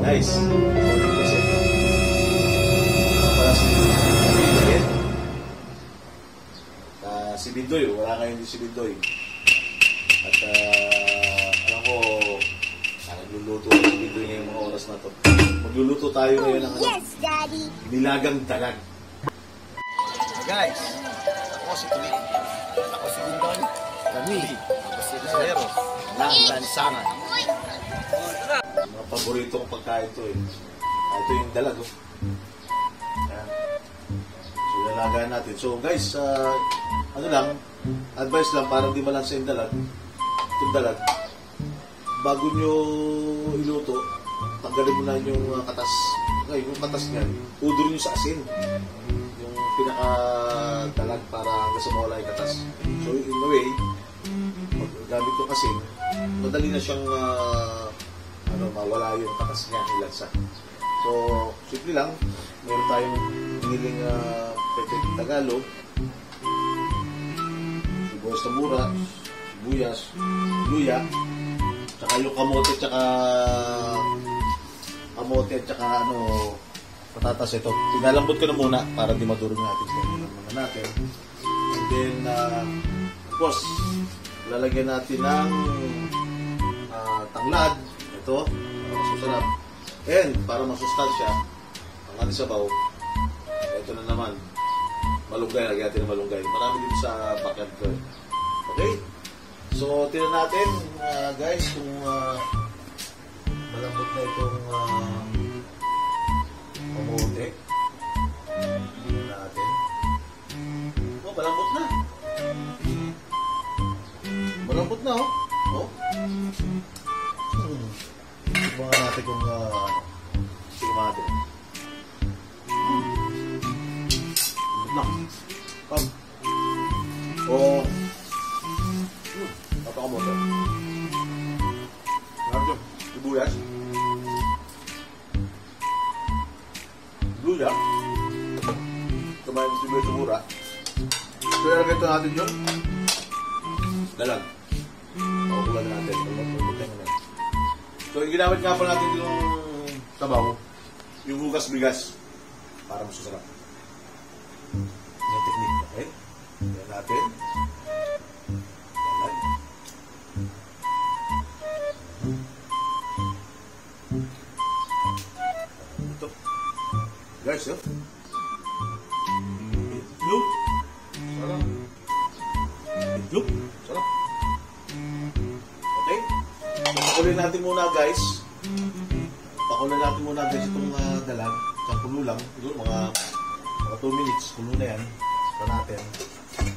Guys, para si Bindoy, wala kayo hindi si Bindoy. At alam ko, nagluluto si Bindoy ngayong mga oras na to. Magluluto tayo ngayon ng nilagang dalag. Guys, ako si Tuli, ako si Bindoy, kami, ako si Rizalero, ng Lansangan. Mga paborito kong pagkain to eh. Ito yung dalag oh. Ayan. So lalagaan natin. So guys, ano lang, advice lang para di malansa yung dalag. Itong dalag, bago nyo iluto, tanggalin mo na yung katas. Okay, yung katas niyan, udol nyo sa asin. Yung pinaka-dalag para hanggang sa mawala yung katas. So in a way, gamit ko kasi, madali na siyang mawala yung katas niya, yung lansa. So, simple lang, meron tayong hiniling pepe Tagalog, sibuyas na mura, sibuyas, luya, tsaka yung kamote, tsaka patatas ito. Pinalambot ko na muna para di madurog natin. Pinalambot natin. And then, of course, lalagyan natin ng tanglad. Ito, masasarap. And, para masustansya, ang alisabaw, ito na naman, malunggay. Lagyan natin ng malunggay. Marami dito sa backyard ko. Okay? So, tingnan natin, guys, kung malambot na itong kamote. Tingnan natin. Oh, malambot na. Malambot na, oh. Oh. Tignan natin kung tignan natin. Malambot na. Come. Oh. Papakamote. Narito. Sibuyas. Luya. Kumain ng sibuyas sa mura. So, ilagay ito natin yun. Dalag. Pakukulan natin. So, yung ginamit nga pala natin yung sabaw, yung hugas bigas para masasarap. Yung technique. Okay? Yan natin. Dalag. Ito. Guys, yun. Itlog. Sarap. Itlog. Sarap. Okay? So, pakuloy natin muna, guys. Pakuloy natin muna, guys, itong dalag. Sa kulo lang. Siguro mga 2 minutes. Kulo na yan. Ito natin.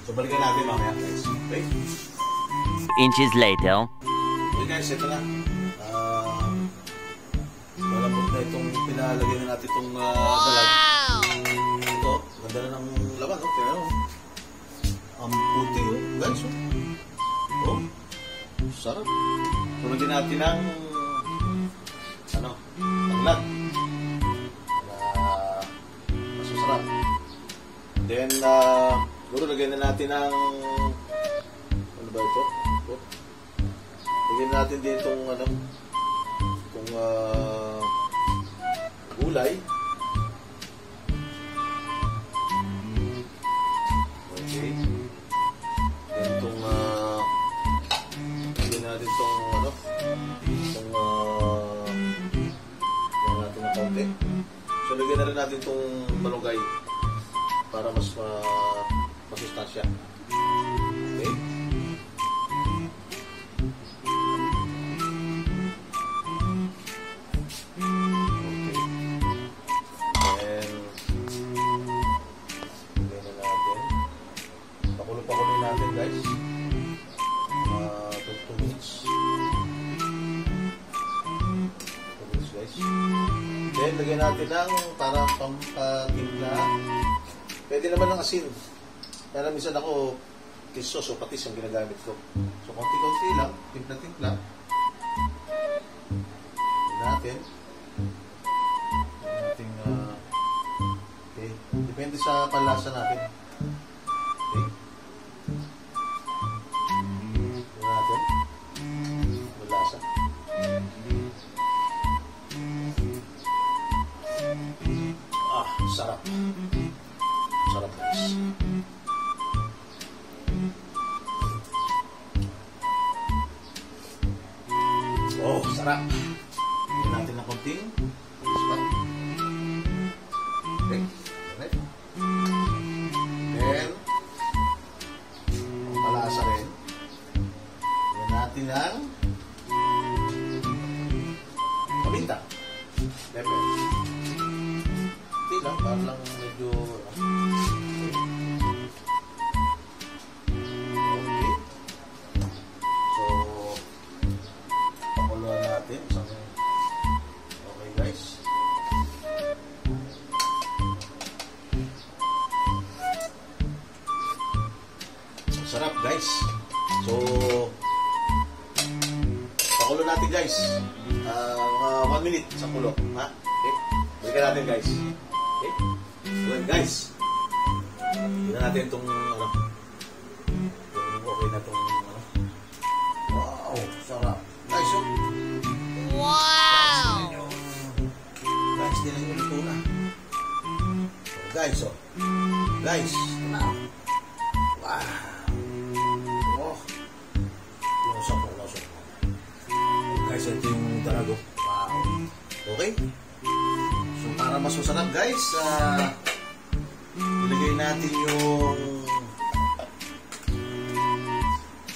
So, balikan natin mamaya, guys. Okay? Inches later. Okay, guys, ito na. Malambot na itong pinalagay na natin itong dalag. Ito, ganda na ng laman, no? Kaya, ang puti, oh. Guys, oh. Oh, sarap. Tulagin natin ng tanglad. Masasarap. Then, siguro lagyan na natin ng ano ba ito? Lagyan natin din itong gulay. Okay. Then itong lagyan natin itong lagyan natin ng konti. So lagyan na rin natin itong malunggay para mas masustansya. Okay. Pakuloy natin, guys. 2 minutes. 2 minutes, guys. Then, lagyan natin ng para pampatimpla. Pwede naman ng asin. Kaya minsan ako, kisos o patis ang ginagamit ko. So, konti-konti lang. Timpla-timpla. Natin. Okay. Depende sa panlasa natin. Okay. natin. Malasa. Sarap. Lagyan natin ng konting spot. Okay. Alright. Then, ang palasa rin. Lagyan natin ng paminta. Pepper. Okay lang, parang lang medyo... Okay. So, pakuluan natin. Okay guys. Sarap guys. So, pakulo natin guys. Mga 1 minute sa kulo. Ha? Okay. Balikan natin guys. Okay. So guys. Tignan natin itong ano. Okay na itong ano. Wow. Sarap. Guys, oh. Wow! Guys, tinan nyo luto na. So, guys, oh. Guys, ito na. Wow. Oh. Lusok mo, lusok mo. Guys, ito yung talago. Wow. Okay? So, para mas masarap, guys, ilagay natin yung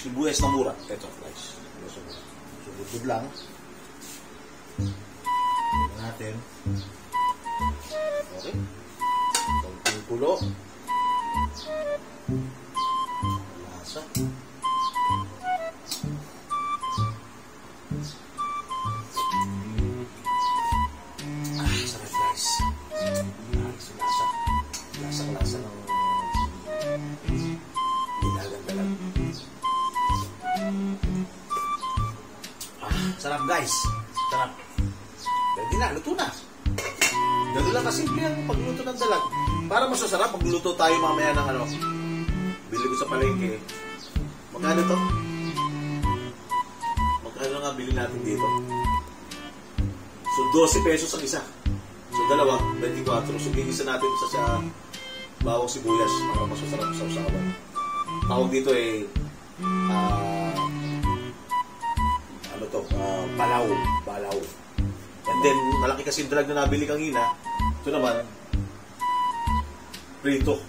sibuyas na mura. Ito, guys. So, budbud lang. Tignan natin. Okay. Konting kulo. Lasa. Sarap guys. Lasa. Lasa ng dinagan-dalag. Sarap guys. Sarap. Pwede na, luto na. Gano'n lang kasimple ang pagluto ng dalag. Para masasarap, magluto tayo mamaya ng ano. Bili ko sa palengke. Magkano to? Magkano nga bili natin dito? So, 12 pesos ang isa. So, dalawa, 24. So, gigisa natin sa bawang sibuyas para masasarap sa usawan. Tawag dito balaw. Balaw. And then, malaki kasi yung dalag na nabili kanina. Ito naman, prito.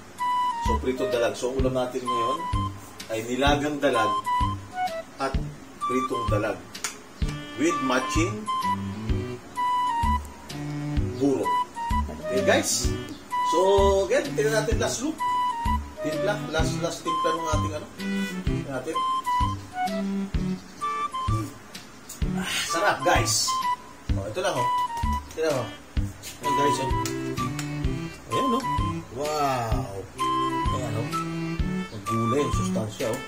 So, prito dalag. So, ang ulam natin ngayon ay nilagang dalag at pritong dalag with matching buro. Okay, guys? So, again, tingnan natin last look. Timpla. Last timpla ng ating ano. Natin. Sarap, guys. Oh, ito lang, oh. Tignan mo. Oh, guys, oh. Ayan, no? Wow. Ayan, oh. Maggulay yung sustansya, oh.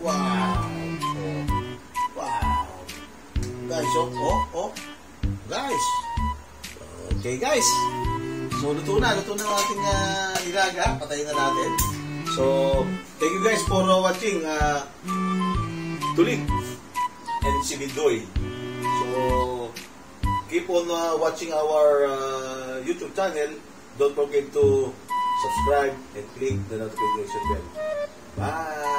Wow. Oh. Wow. Guys, oh. Oh. Guys. Okay, guys. So, luto na ang ating nilaga. Patayin na natin. So, thank you guys for watching Tulik and si Bindoy. So, keep on watching our YouTube channel. Don't forget to subscribe and click the notification bell. Bye!